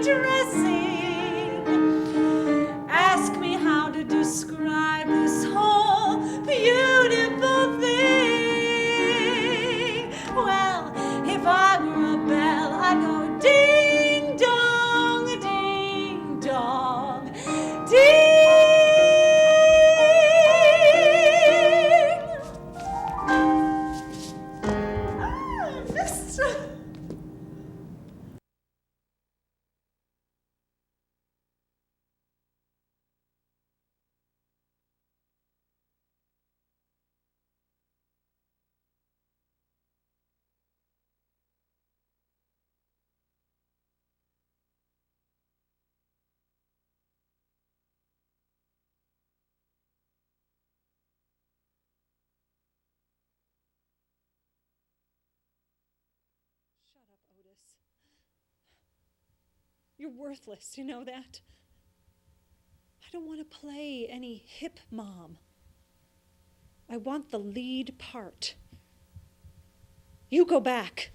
undressing. Ask me how to describe this whole beautiful thing. Well, if I were a bell, I'd go ding dong, ding dong, ding. Shut up, Otis. You're worthless, you know that? I don't want to play any hip mom. I want the lead part. You go back.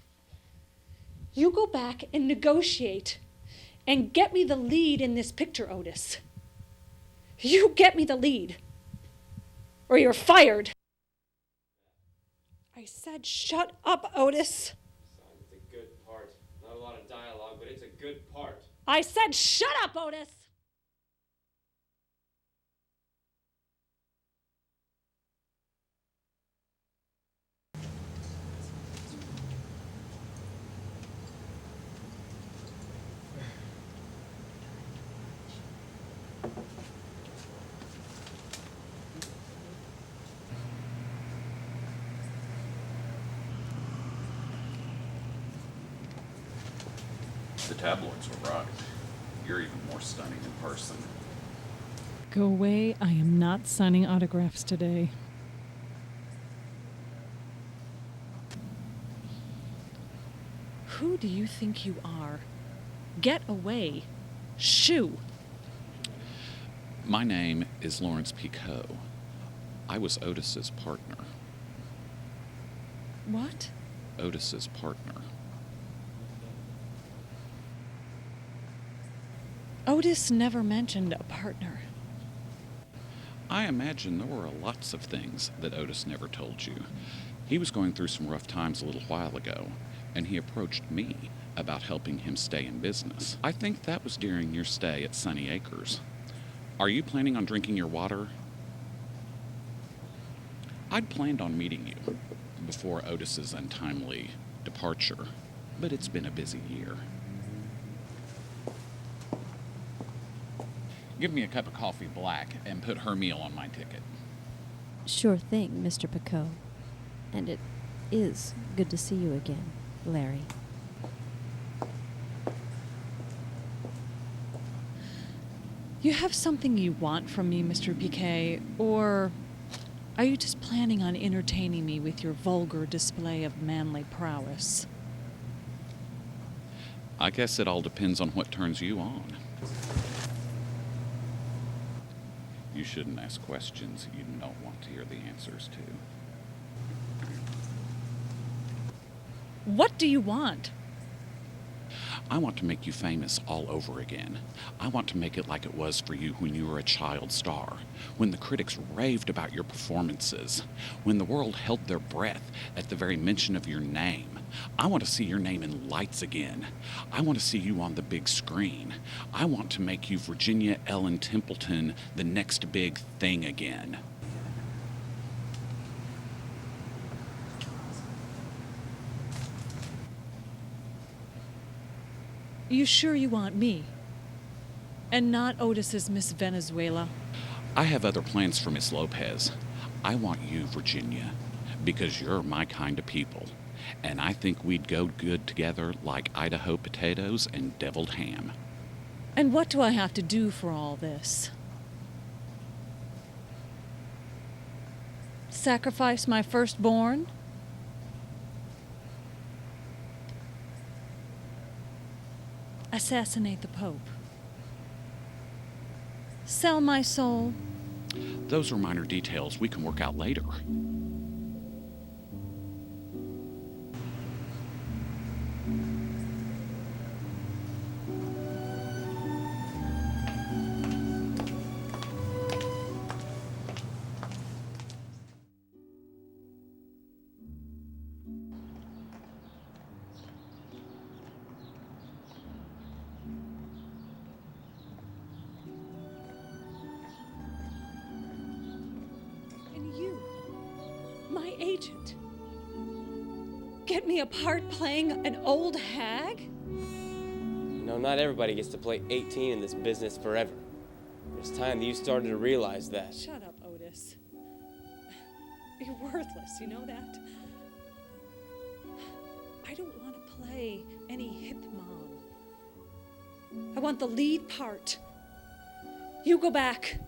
You go back and negotiate and get me the lead in this picture, Otis. You get me the lead, or you're fired. I said shut up, Otis. It's a good part. Not a lot of dialogue, but it's a good part. I said shut up, Otis! The tabloids were right. You're even more stunning in person. Go away. I am not signing autographs today. Who do you think you are? Get away. Shoo. My name is Lawrence Picot. I was Otis's partner. What? Otis's partner. Otis never mentioned a partner. I imagine there were lots of things that Otis never told you. He was going through some rough times a little while ago, and he approached me about helping him stay in business. I think that was during your stay at Sunny Acres. Are you planning on drinking your water? I'd planned on meeting you before Otis's untimely departure, but it's been a busy year. Give me a cup of coffee black and put her meal on my ticket. Sure thing, Mr. Picot. And it is good to see you again, Larry. You have something you want from me, Mr. Piquet, or are you just planning on entertaining me with your vulgar display of manly prowess? I guess it all depends on what turns you on. You shouldn't ask questions you don't want to hear the answers to. What do you want? I want to make you famous all over again. I want to make it like it was for you when you were a child star, when the critics raved about your performances, when the world held their breath at the very mention of your name. I want to see your name in lights again. I want to see you on the big screen. I want to make you Virginia Ellen Templeton, the next big thing again. You sure you want me? And not Otis's Miss Venezuela? I have other plans for Miss Lopez. I want you, Virginia, because you're my kind of people. And I think we'd go good together like Idaho potatoes and deviled ham. And what do I have to do for all this? Sacrifice my firstborn? Assassinate the Pope? Sell my soul? Those are minor details we can work out later. get me a part playing an old hag? You know, not everybody gets to play 18 in this business forever. It's time that you started to realize that. Shut up, Otis. You're worthless, you know that? I don't want to play any hip mom. I want the lead part. You go back.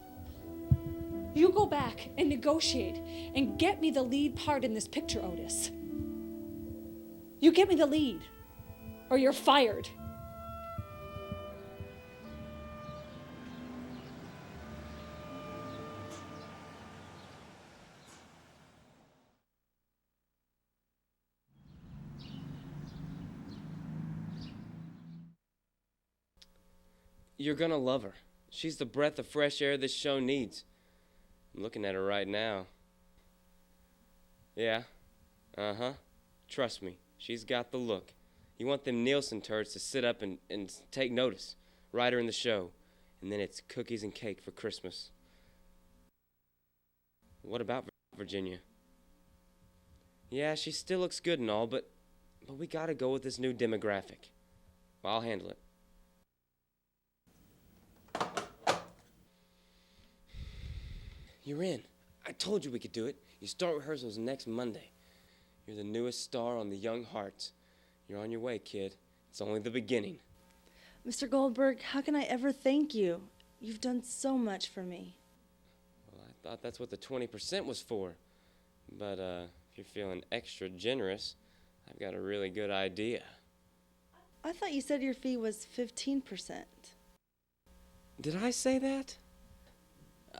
You go back and negotiate and get me the lead part in this picture, Otis. You get me the lead, or you're fired. You're gonna love her. She's the breath of fresh air this show needs. I'm looking at her right now. Yeah. Uh-huh. Trust me, she's got the look. You want them Nielsen turds to sit up and take notice. Write her in the show. And then it's cookies and cake for Christmas. What about Virginia? Yeah, she still looks good and all, but we gotta go with this new demographic. I'll handle it. You're in. I told you we could do it. You start rehearsals next Monday. You're the newest star on the Young Hearts. You're on your way, kid. It's only the beginning. Mr. Goldberg, how can I ever thank you? You've done so much for me. Well, I thought that's what the 20% was for. But if you're feeling extra generous, I've got a really good idea. I thought you said your fee was 15%. Did I say that?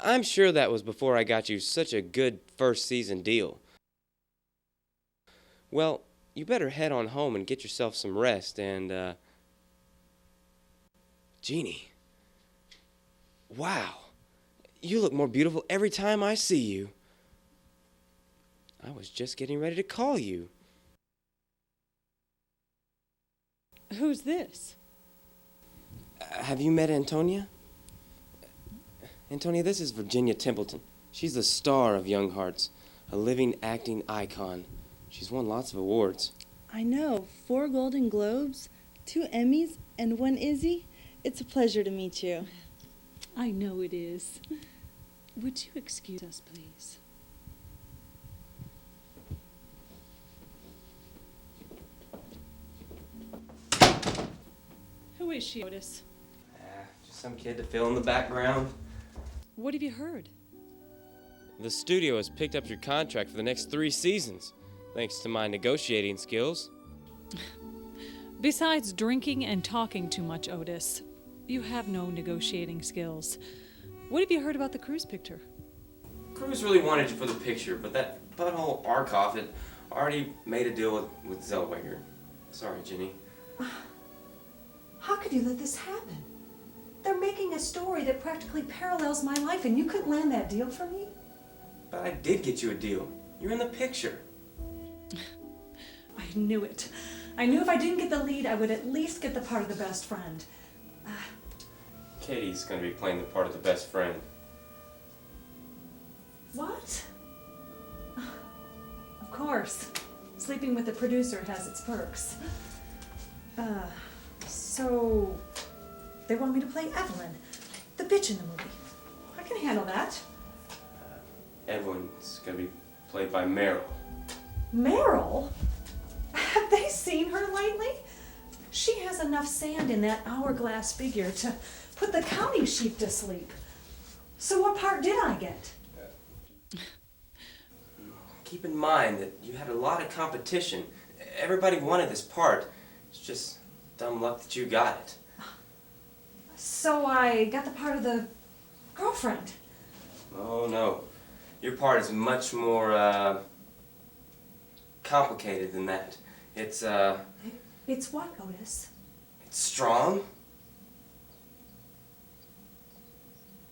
I'm sure that was before I got you such a good first season deal. Well, you better head on home and get yourself some rest and, Jeannie. Wow. You look more beautiful every time I see you. I was just getting ready to call you. Who's this? Have you met Antonia? Antonia, this is Virginia Templeton. She's the star of Young Hearts, a living acting icon. She's won lots of awards. I know. 4 Golden Globes, 2 Emmys, and 1 Izzy. It's a pleasure to meet you. I know it is. Would you excuse us, please? Who is she, Otis? Just some kid to fill in the background. What have you heard? The studio has picked up your contract for the next 3 seasons, thanks to my negotiating skills. Besides drinking and talking too much, Otis, you have no negotiating skills. What have you heard about the cruise picture? Cruz really wanted you for the picture, but that butthole Arkoff had already made a deal with Zellweger. Sorry, Ginny. How could you let this happen? They're making a story that practically parallels my life, and you couldn't land that deal for me? But I did get you a deal. You're in the picture. I knew it. I knew if I didn't get the lead, I would at least get the part of the best friend. Katie's going to be playing the part of the best friend. What? Of course. Sleeping with the producer has its perks. So they want me to play Evelyn, the bitch in the movie. I can handle that. Evelyn's going to be played by Meryl. Meryl? Have they seen her lately? She has enough sand in that hourglass figure to put the county sheep to sleep. So what part did I get? Keep in mind that you had a lot of competition. Everybody wanted this part. It's just dumb luck that you got it. So I got the part of the girlfriend. Oh, no. Your part is much more, complicated than that. It's what, Otis? It's strong.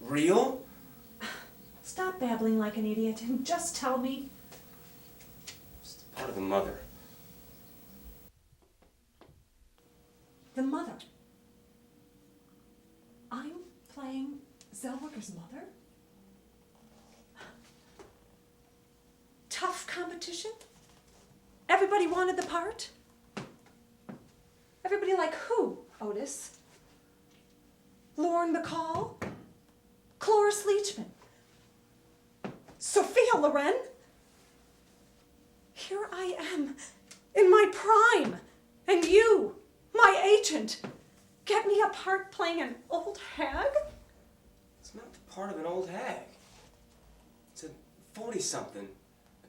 Real. Stop babbling like an idiot and just tell me. It's the part of the mother. The mother. I'm playing Zellweger's mother? Tough competition? Everybody everybody wanted the part? Everybody like who, Otis? Lorne Bacall? Cloris Leachman? Sophia Loren? Here I am, in my prime, and you, my agent, get me a part playing an old hag? It's not the part of an old hag. It's a 40-something,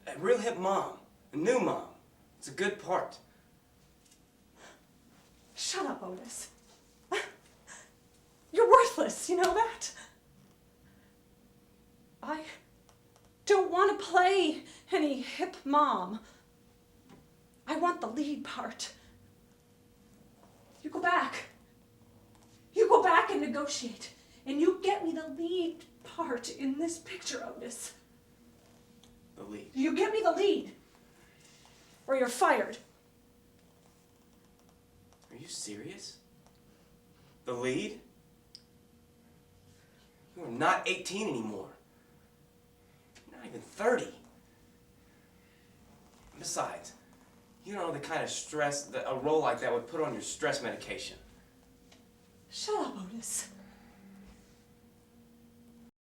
a real hip mom, a new mom. It's a good part. Shut up, Otis. You're worthless, you know that? I don't want to play any hip mom. I want the lead part. You go back. You go back and negotiate, and you get me the lead part in this picture, Otis. The lead. You get me the lead, or you're fired. Are you serious? The lead? You are not 18 anymore. You're not even 30. Besides, you don't know the kind of stress that a role like that would put on your stress medication. Shut up, Otis.